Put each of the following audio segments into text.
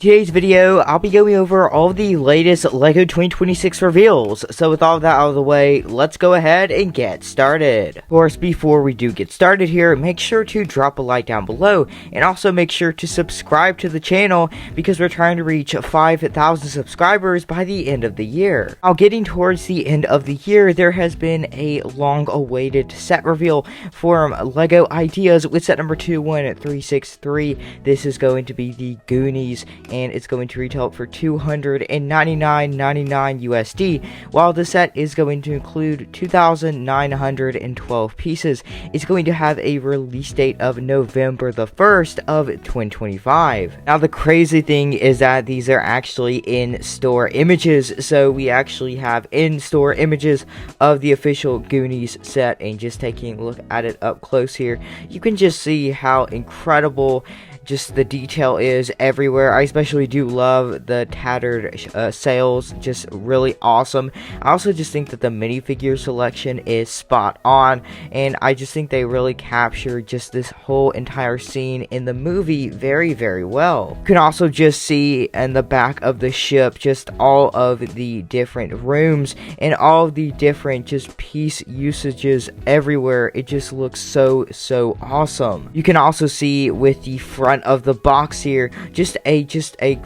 Today's video, I'll be going over all of the latest LEGO 2026 reveals. So with all of that out of the way, let's go ahead and get started. Of course, before we do get started here, make sure to drop a like down below, and also make sure to subscribe to the channel because we're trying to reach 5,000 subscribers by the end of the year. Now, getting towards the end of the year, there has been a long-awaited set reveal from LEGO Ideas with set number 21363. This is going to be the Goonies, and it's going to retail for $299.99 USD, while the set is going to include 2,912 pieces. It's going to have a release date of November the 1st of 2025. Now, the crazy thing is that these are actually in-store images, so we actually have in-store images of the official Goonies set, and just taking a look at it up close here, you can just see how incredible just the detail is everywhere. I especially do love the tattered sails, just really awesome. I also just think that the minifigure selection is spot on, and I just think they really capture just this whole entire scene in the movie very, very well. You can also just see in the back of the ship just all of the different rooms and all of the different just piece usages everywhere. It just looks so awesome. You can also see with the front of the box here just a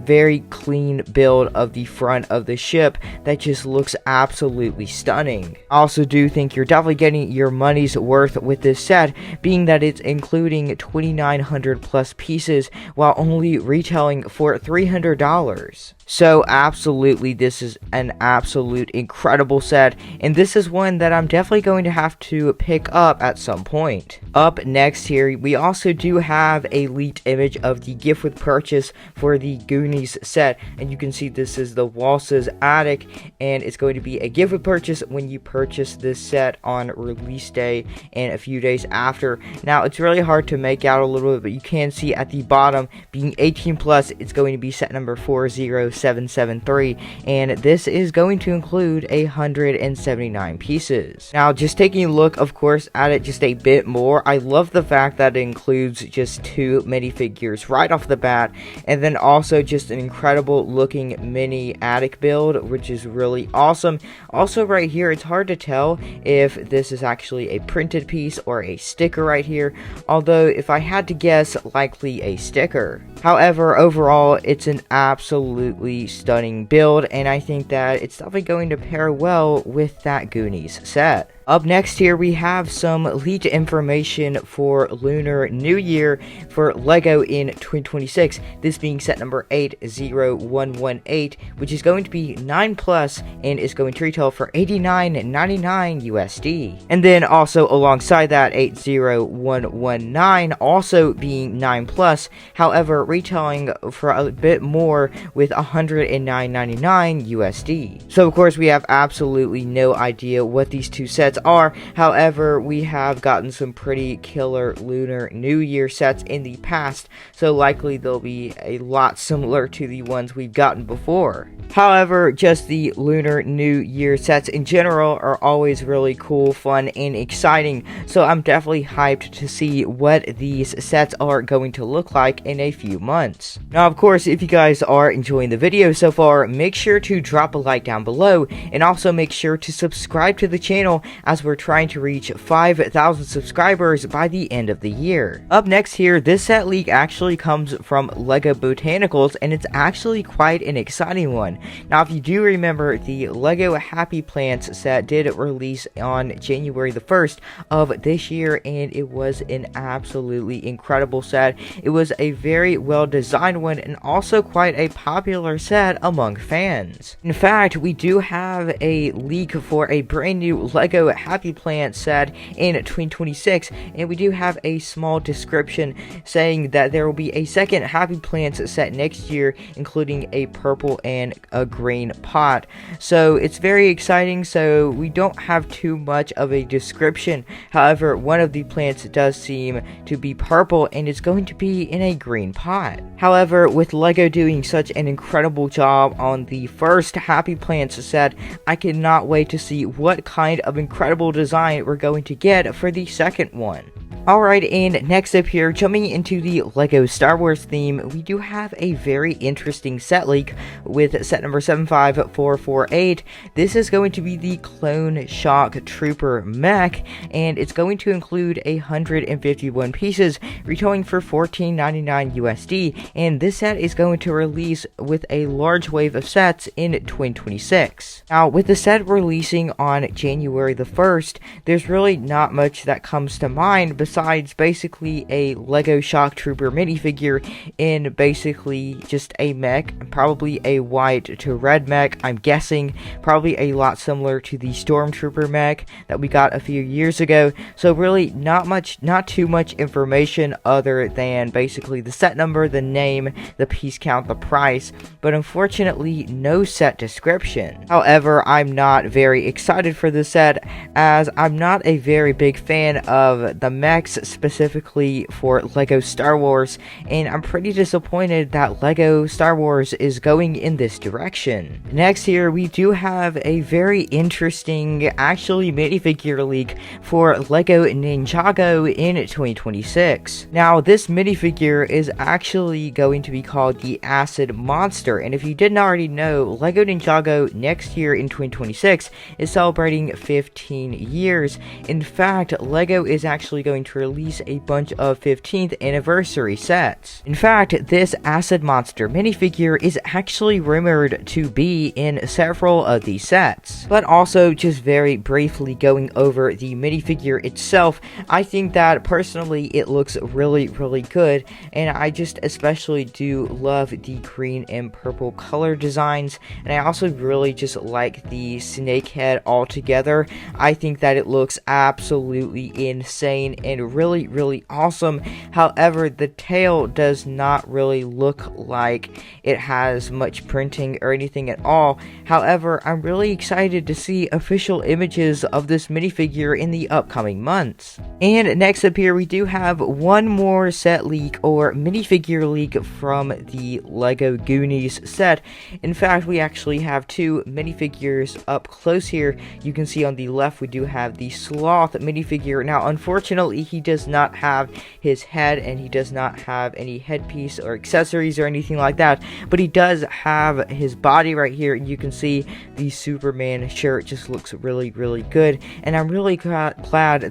very clean build of the front of the ship that just looks absolutely stunning. I also do think you're definitely getting your money's worth with this set, being that it's including 2,900 plus pieces while only retailing for $300. So absolutely, this is an absolute incredible set, and this is one that I'm definitely going to have to pick up at some point. Up next here, we also do have a leaked image of the gift with purchase for the Goonies set, and you can see this is the Waltz's attic, and it's going to be a gift with purchase when you purchase this set on release day and a few days after. Now, it's really hard to make out a little bit, but you can see at the bottom, being 18 plus, it's going to be set number 40773, and this is going to include 179 pieces. Now, just taking a look, of course, at it just a bit more, I love the fact that it includes just 2 minifigures right off the bat, and then also just an incredible looking mini attic build, which is really awesome. Also, right here, it's hard to tell if this is actually a printed piece or a sticker right here, although if I had to guess, likely a sticker. However, overall, it's an absolutely stunning build, and I think that it's definitely going to pair well with that Goonies set. Up next here, we have some leaked information for Lunar New Year for LEGO in 2026, this being set number 80118, which is going to be 9 plus and is going to retail for $89.99 USD. And then also alongside that, 80119 also being 9 plus, however retailing for a bit more with $109.99 USD. So of course we have absolutely no idea what these two sets are. However, we have gotten some pretty killer Lunar New Year sets in the past, so likely they'll be a lot similar to the ones we've gotten before. However, just the Lunar New Year sets in general are always really cool, fun, and exciting, so I'm definitely hyped to see what these sets are going to look like in a few months. Now, of course, if you guys are enjoying the video so far, make sure to drop a like down below, and also make sure to subscribe to the channel as we're trying to reach 5,000 subscribers by the end of the year. Up next here, this set leak actually comes from LEGO Botanicals, and it's actually quite an exciting one. Now, if you do remember, the LEGO Happy Plants set did release on January the 1st of this year, and it was an absolutely incredible set. It was a very well designed one, and also quite a popular set among fans. In fact, we do have a leak for a brand new LEGO Happy Plant set in 2026, and we do have a small description saying that there will be a second Happy Plants set next year, including a purple and a green pot. So it's very exciting, so we don't have too much of a description. However, one of the plants does seem to be purple, and it's going to be in a green pot. However, with LEGO doing such an incredible job on the first Happy Plants set, I cannot wait to see what kind of incredible design we're going to get for the second one. Alright, and next up here, jumping into the LEGO Star Wars theme, we do have a very interesting set leak with set number 75448. This is going to be the Clone Shock Trooper mech, and it's going to include 151 pieces, retailing for $14.99 USD, and this set is going to release with a large wave of sets in 2026. Now, with the set releasing on January the 1st, there's really not much that comes to mind besides basically a LEGO Shock Trooper minifigure in basically just a mech, probably a white to red mech, I'm guessing, probably a lot similar to the Stormtrooper mech that we got a few years ago. So really not too much information other than basically the set number, the name, the piece count, the price, but unfortunately no set description. However, I'm not very excited for this set as I'm not a very big fan of the mech specifically for LEGO Star Wars, and I'm pretty disappointed that LEGO Star Wars is going in this direction. Next here, we do have a very interesting actually minifigure leak for LEGO Ninjago in 2026. Now, this minifigure is actually going to be called the Acid Monster, and if you didn't already know, LEGO Ninjago next year in 2026 is celebrating 15 years. In fact, LEGO is actually going to release a bunch of 15th anniversary sets. In fact, this Acid Monster minifigure is actually rumored to be in several of these sets. But also, just very briefly going over the minifigure itself, I think that personally it looks really good, and I just especially do love the green and purple color designs, and I also really just like the snake head altogether. I think that it looks absolutely insane and really awesome. However, the tail does not really look like it has much printing or anything at all. However, I'm really excited to see official images of this minifigure in the upcoming months. And next up here, we do have one more set leak or minifigure leak from the LEGO Goonies set. In fact, we actually have two minifigures up close here. You can see on the left we do have the Sloth minifigure. Now, unfortunately, he does not have his head, and he does not have any headpiece or accessories or anything like that, but he does have his body right here, and you can see the Superman shirt just looks really good, and I'm really glad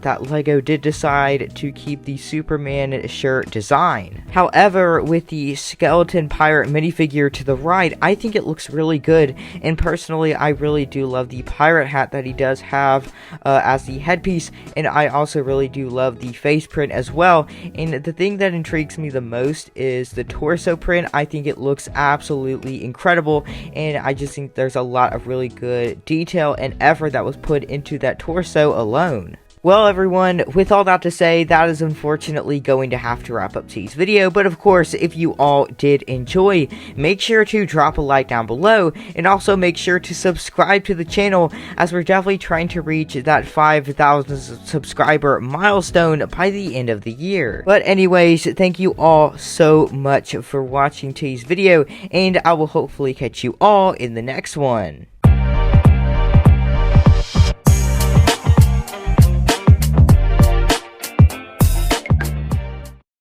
that LEGO did decide to keep the Superman shirt design. However, with the skeleton pirate minifigure to the right, I think it looks really good, and personally I really do love the pirate hat that he does have as the headpiece, and I also really do love the face print as well. And the thing that intrigues me the most is the torso print. I think it looks absolutely incredible, and I just think there's a lot of really good detail and effort that was put into that torso alone. Well, everyone, with all that to say, that is unfortunately going to have to wrap up today's video, but of course, if you all did enjoy, make sure to drop a like down below, and also make sure to subscribe to the channel, as we're definitely trying to reach that 5,000 subscriber milestone by the end of the year. But anyways, thank you all so much for watching today's video, and I will hopefully catch you all in the next one.